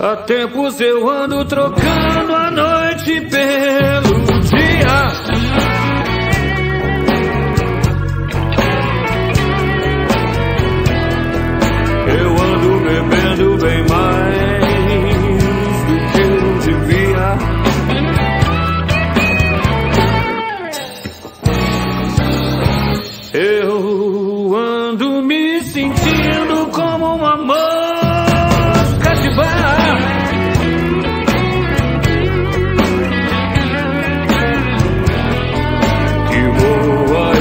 Há tempos eu ando trocando a noite pelo dia. Eu ando bebendo bem mais do que eu devia. Eu ando me sentindo como uma mosca de bar. Que voa,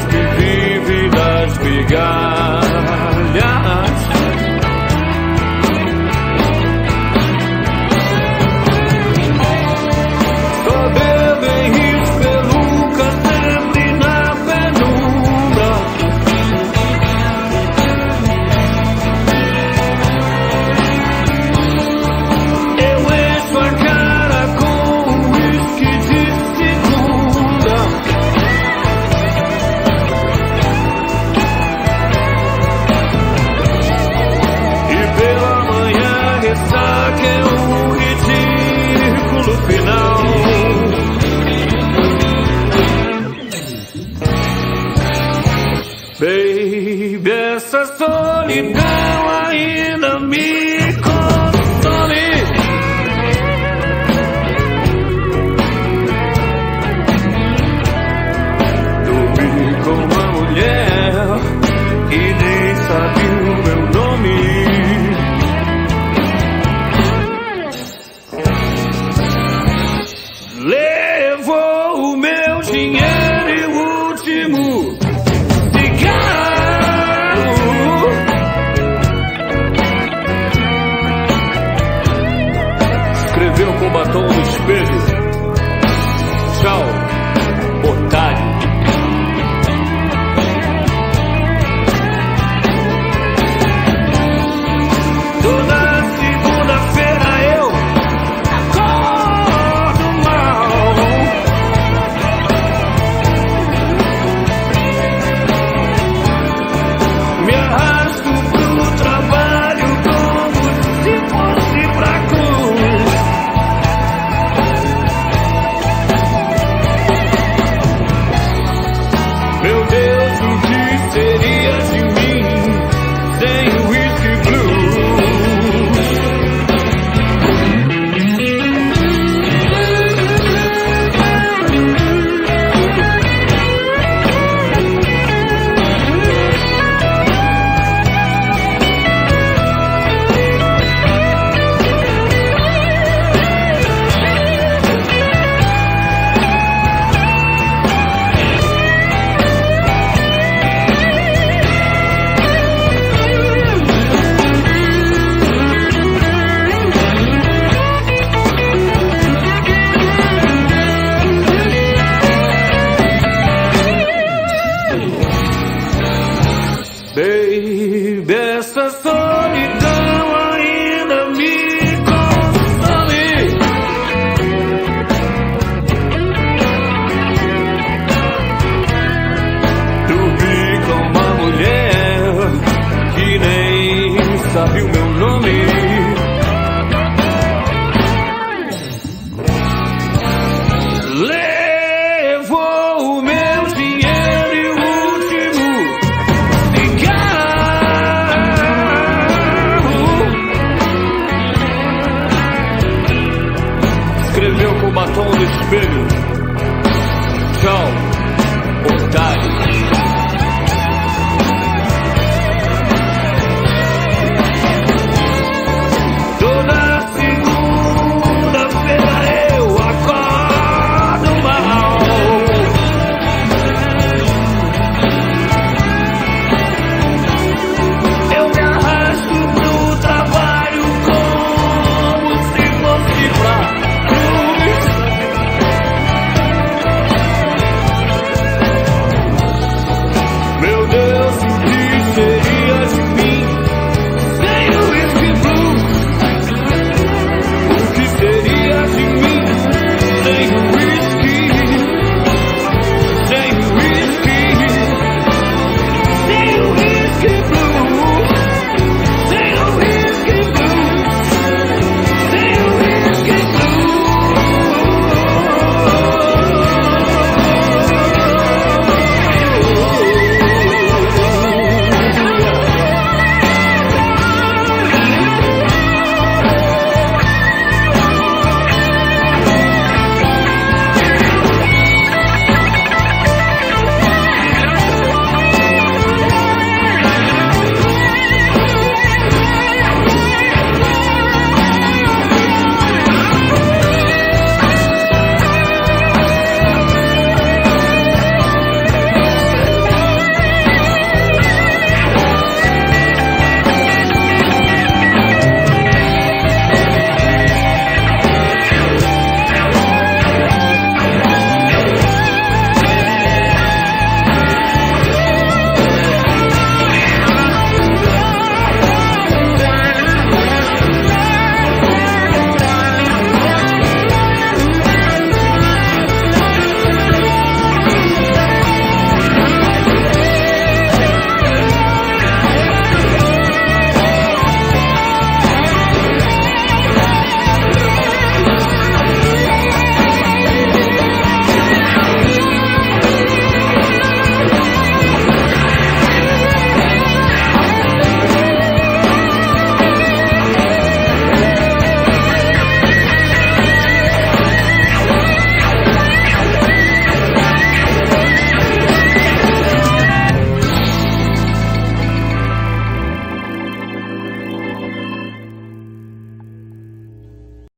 que vive das migalhas. Só bebem espeluca sempre na penumbra. Eu encho a cara com uísque de segunda. E pela manhã ressaca é um ridículo final. Baby, essa solidão ainda me consome. Dormi com uma mulher que nem sabe o meu nome. Levou o meu dinheiro e o último cigarro. Escreveu com batom no espelho: tchau, otário. Toda segunda-feira eu acordo mal. Me arrasto pro trabalho como se fosse pra cruz. Meu Deus, o que seria de mim sem o whisky blue? Baby, essa solidão ainda me consome. Dormi com uma mulher que nem sabe o meu